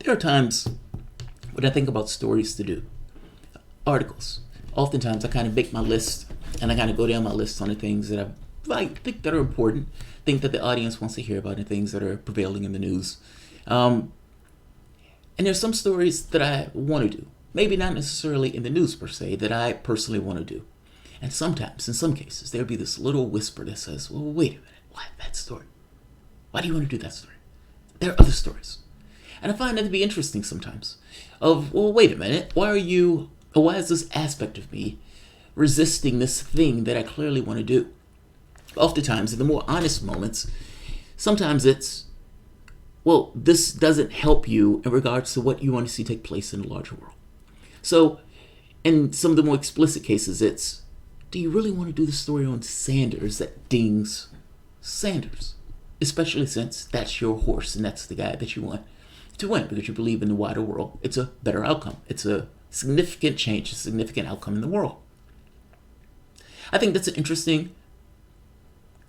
There are times when I think about stories to do, articles. Oftentimes I kind of make my list and I kind of go down my list on the things that I think that are important, think that the audience wants to hear about, and things that are prevailing in the news. And there's some stories that I want to do, maybe not necessarily in the news per se, that I personally want to do. And sometimes, in some cases, there'll be this little whisper that says, well, wait a minute, why that story? Why do you want to do that story? There are other stories. And I find that to be interesting sometimes. Well, wait a minute, why is this aspect of me resisting this thing that I clearly want to do? Oftentimes, in the more honest moments, sometimes it's, well, this doesn't help you in regards to what you want to see take place in the larger world. So, in some of the more explicit cases, it's, do you really want to do the story on Sanders that dings Sanders? Especially since that's your horse and that's the guy that you want to win because you believe in the wider world. It's a better outcome. It's a significant change, a significant outcome in the world. I think that's an interesting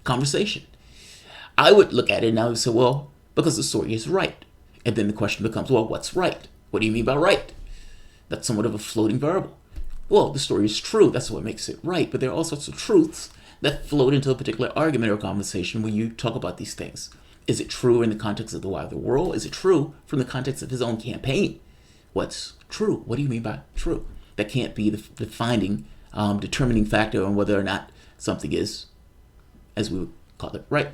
conversation. I would look at it and I would say, well, because the story is right. And then the question becomes, well, what's right? What do you mean by right? That's somewhat of a floating variable. Well, the story is true. That's what makes it right. But there are all sorts of truths that float into a particular argument or conversation when you talk about these things. Is it true in the context of the wider world? Is it true from the context of his own campaign? What's true? What do you mean by true? That can't be the determining factor on whether or not something is, as we would call it, right.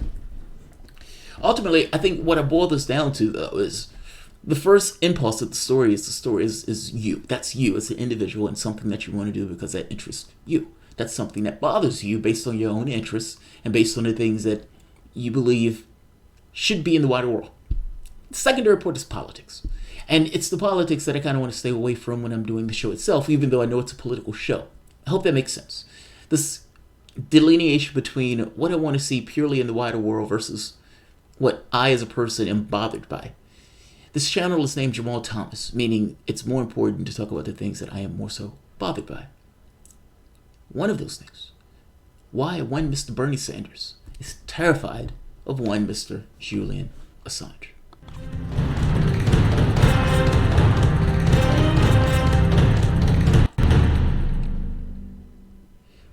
Ultimately, I think what I boil this down to, though, is the first impulse of the story is you. That's you as an individual and something that you want to do because that interests you. That's something that bothers you based on your own interests and based on the things that you believe should be in the wider world. The secondary part is politics. And it's the politics that I kind of want to stay away from when I'm doing the show itself, even though I know it's a political show. I hope that makes sense. This delineation between what I want to see purely in the wider world versus what I as a person am bothered by. This channel is named Jamarl Thomas, meaning it's more important to talk about the things that I am more so bothered by. One of those things, why one Mr. Bernie Sanders is terrified of one Mr. Julian Assange.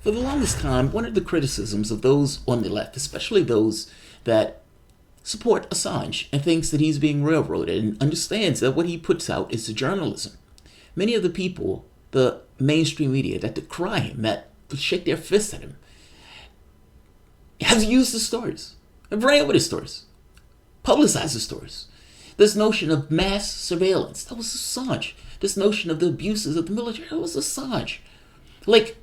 For the longest time, one of the criticisms of those on the left, especially those that support Assange and thinks that he's being railroaded and understands that what he puts out is journalism. Many of the people, the mainstream media that decry him, that shake their fists at him, have used the stories, have ran with his stories, publicized the stories. This notion of mass surveillance, that was Assange. This notion of the abuses of the military, that was Assange. Like,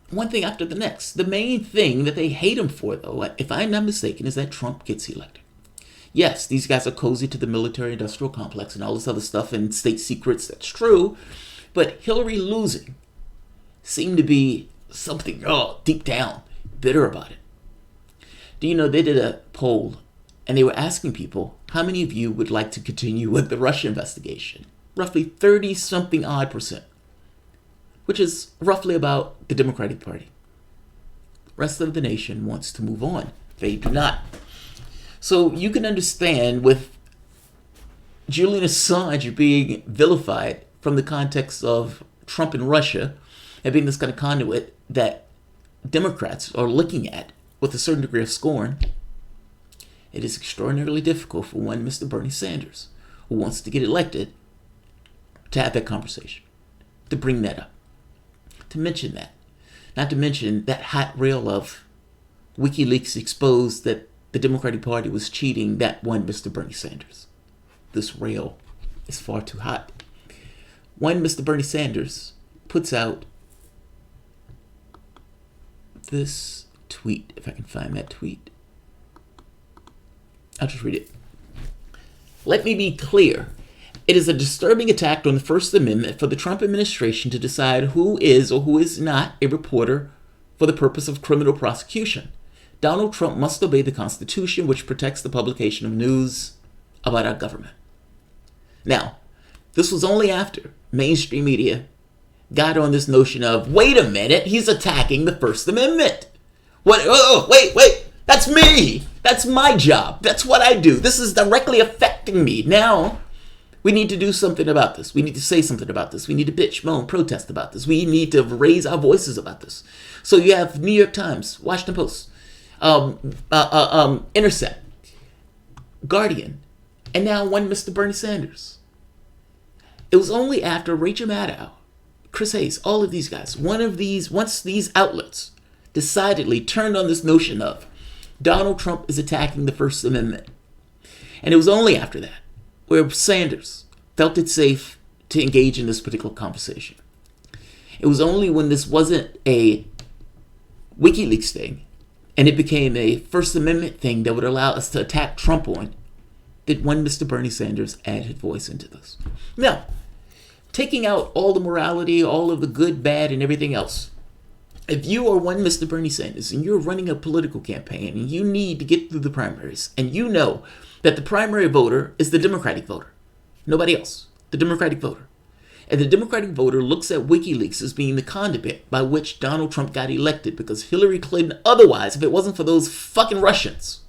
one thing after the next. The main thing that they hate him for, though, if I'm not mistaken, is that Trump gets elected. Yes, these guys are cozy to the military-industrial complex and all this other stuff and state secrets, that's true. But Hillary losing seemed to be something, deep down, bitter about it. Do you know, they did a poll and they were asking people, how many of you would like to continue with the Russia investigation? Roughly 30-something odd percent. Which is roughly about the Democratic Party. The rest of the nation wants to move on. They do not. So you can understand with Julian Assange being vilified from the context of Trump and Russia and being this kind of conduit that Democrats are looking at with a certain degree of scorn. It is extraordinarily difficult for one Mr. Bernie Sanders, who wants to get elected, to have that conversation, to bring that up. To mention that. Not to mention that hot reel of WikiLeaks exposed that the Democratic Party was cheating that one Mr. Bernie Sanders. This rail is far too hot. One Mr. Bernie Sanders puts out this tweet, if I can find that tweet. I'll just read it. Let me be clear. It is a disturbing attack on the First Amendment for the Trump administration to decide who is or who is not a reporter for the purpose of criminal prosecution. Donald Trump must obey the Constitution, which protects the publication of news about our government. Now, this was only after mainstream media got on this notion of, wait a minute, he's attacking the First Amendment. Wait, that's me. That's my job. That's what I do. This is directly affecting me. Now, We need to do something about this. We need to say something about this. We need to bitch, moan, protest about this. We need to raise our voices about this. So you have New York Times, Washington Post, Intercept, Guardian, and now one Mr. Bernie Sanders. It was only after Rachel Maddow, Chris Hayes, all of these guys, once these outlets decidedly turned on this notion of Donald Trump is attacking the First Amendment. And it was only after that where Sanders felt it safe to engage in this particular conversation. It was only when this wasn't a WikiLeaks thing and it became a First Amendment thing that would allow us to attack Trump on that one Mr. Bernie Sanders added voice into this. Now, taking out all the morality, all of the good, bad, and everything else, if you are one Mr. Bernie Sanders and you're running a political campaign and you need to get through the primaries and you know that the primary voter is the Democratic voter, nobody else, the Democratic voter, and the Democratic voter looks at WikiLeaks as being the conduit by which Donald Trump got elected because Hillary Clinton otherwise, if it wasn't for those fucking Russians,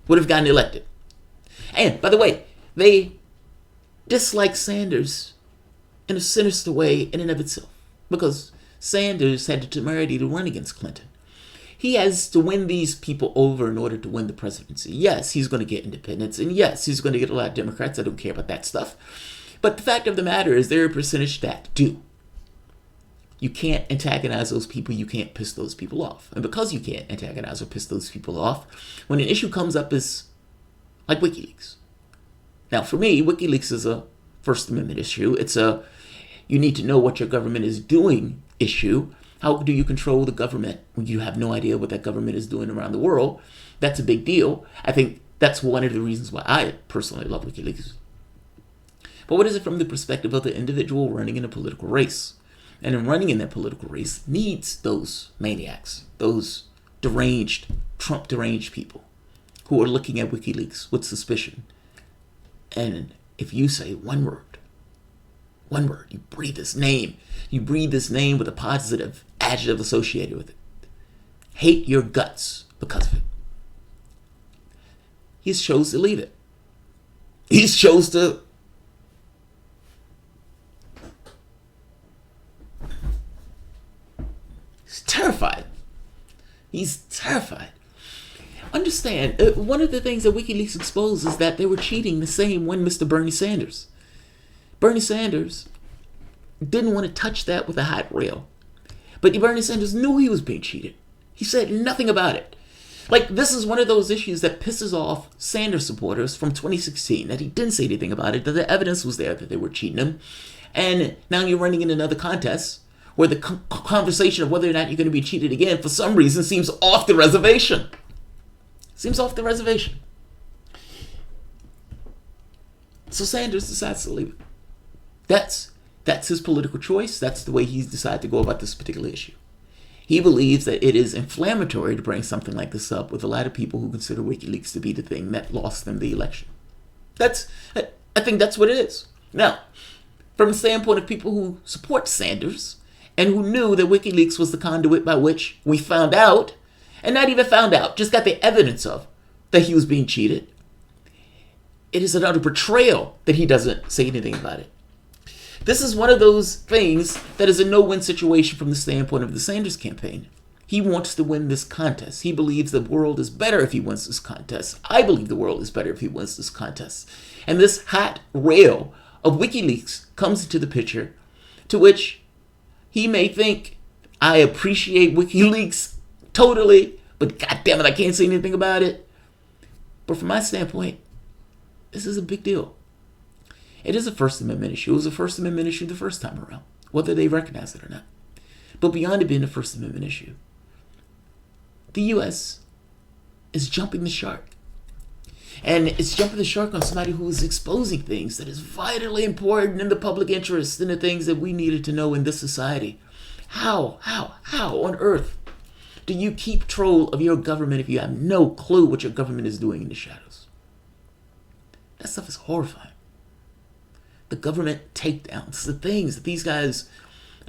would have gotten elected. And, by the way, they dislike Sanders in a sinister way in and of itself because Sanders had the temerity to run against Clinton. He has to win these people over in order to win the presidency. Yes, he's going to get independents, and yes, he's going to get a lot of Democrats. I don't care about that stuff. But the fact of the matter is there are a percentage that do. You can't antagonize those people. You can't piss those people off. And because you can't antagonize or piss those people off, when an issue comes up is like WikiLeaks. Now, for me, WikiLeaks is a First Amendment issue. It's a you need to know what your government is doing issue. How do you control the government when you have no idea what that government is doing around the world? That's a big deal. I think that's one of the reasons why I personally love WikiLeaks. But what is it from the perspective of the individual running in a political race? And in running in that political race needs those maniacs, those deranged, Trump deranged people who are looking at WikiLeaks with suspicion. And if you say one word, you breathe this name with a positive adjective associated with it. Hate your guts because of it. He's chose to leave it. He's chose to He's terrified. He's terrified. Understand, one of the things that WikiLeaks exposed is that they were cheating the same when Mr. Bernie Sanders. Bernie Sanders didn't want to touch that with a hot rail. But Bernie Sanders knew he was being cheated. He said nothing about it. Like, this is one of those issues that pisses off Sanders supporters from 2016, that he didn't say anything about it, that the evidence was there that they were cheating him. And now you're running in another contest where the conversation of whether or not you're going to be cheated again, for some reason, seems off the reservation. Seems off the reservation. So Sanders decides to leave it. That's his political choice. That's the way he's decided to go about this particular issue. He believes that it is inflammatory to bring something like this up with a lot of people who consider WikiLeaks to be the thing that lost them the election. I think that's what it is. Now, from the standpoint of people who support Sanders and who knew that WikiLeaks was the conduit by which we found out, and not even found out, just got the evidence of that he was being cheated, it is an utter betrayal that he doesn't say anything about it. This is one of those things that is a no-win situation from the standpoint of the Sanders campaign. He wants to win this contest. He believes the world is better if he wins this contest. I believe the world is better if he wins this contest. And this hot rail of WikiLeaks comes into the picture, to which he may think, I appreciate WikiLeaks totally, but goddammit, I can't say anything about it. But from my standpoint, this is a big deal. It is a First Amendment issue. It was a First Amendment issue the first time around, whether they recognize it or not. But beyond it being a First Amendment issue, the U.S. is jumping the shark. And it's jumping the shark on somebody who is exposing things that is vitally important in the public interest and the things that we needed to know in this society. How on earth do you keep control of your government if you have no clue what your government is doing in the shadows? That stuff is horrifying. The government takedowns, the things that these guys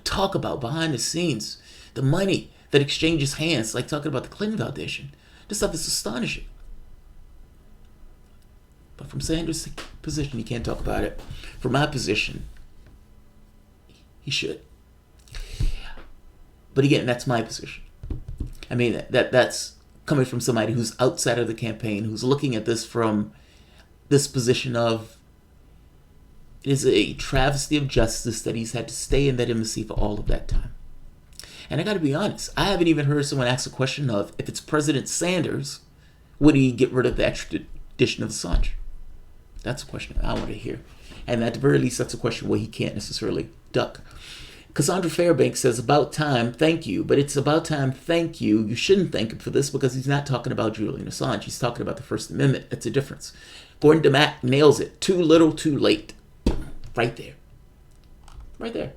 talk about behind the scenes, the money that exchanges hands, like talking about the Clinton Foundation. This stuff is astonishing. But from Sanders position, he can't talk about it. From my position, he should. But again, that's my position. I mean, that's coming from somebody who's outside of the campaign, who's looking at this from this position of, it is a travesty of justice that he's had to stay in that embassy for all of that time. And I got to be honest, I haven't even heard someone ask a question of, if it's President Sanders, would he get rid of the extradition of Assange? That's a question I want to hear. And at the very least, that's a question where he can't necessarily duck. Cassandra Fairbanks says, about time, thank you. But it's about time, thank you. You shouldn't thank him for this because he's not talking about Julian Assange. He's talking about the First Amendment. That's a difference. Gordon DeMack nails it. Too little, too late. Right there. Right there.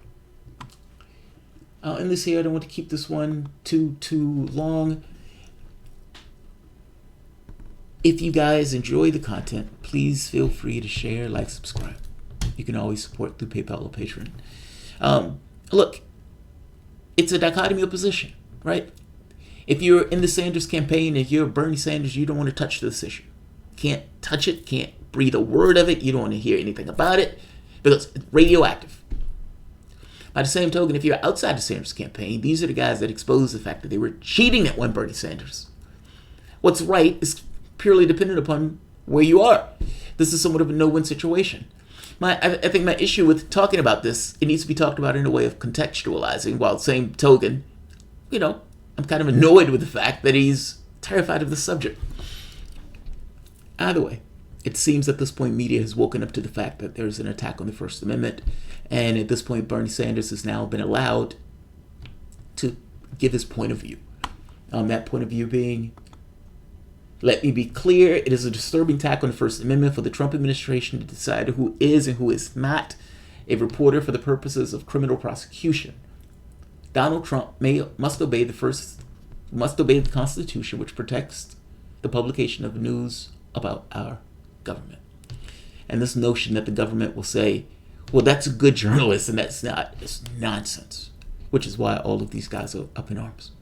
I'll end this here. I don't want to keep this one too long. If you guys enjoy the content, please feel free to share, like, subscribe. You can always support through PayPal or Patreon. Look, it's a dichotomy of position, right? If you're in the Sanders campaign, if you're Bernie Sanders, you don't want to touch this issue. Can't touch it, can't breathe a word of it. You don't want to hear anything about it because it's radioactive. By the same token, if you're outside the Sanders campaign, these are the guys that expose the fact that they were cheating at one Bernie Sanders. What's right is purely dependent upon where you are. This is somewhat of a no-win situation. I think my issue with talking about this, it needs to be talked about in a way of contextualizing, while same token, I'm kind of annoyed with the fact that he's terrified of the subject. Either way, it seems at this point media has woken up to the fact that there's an attack on the First Amendment, and at this point Bernie Sanders has now been allowed to give his point of view. That point of view being, let me be clear, it is a disturbing attack on the First Amendment for the Trump administration to decide who is and who is not a reporter for the purposes of criminal prosecution. Donald Trump must obey the Constitution, which protects the publication of news about our government. And this notion that the government will say, well, that's a good journalist and that's not, it's nonsense. Which is why all of these guys are up in arms.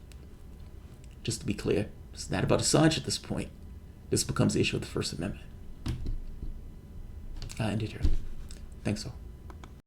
Just to be clear, it's not about Assange at this point. This becomes the issue of the First Amendment. I ended here. Thanks all.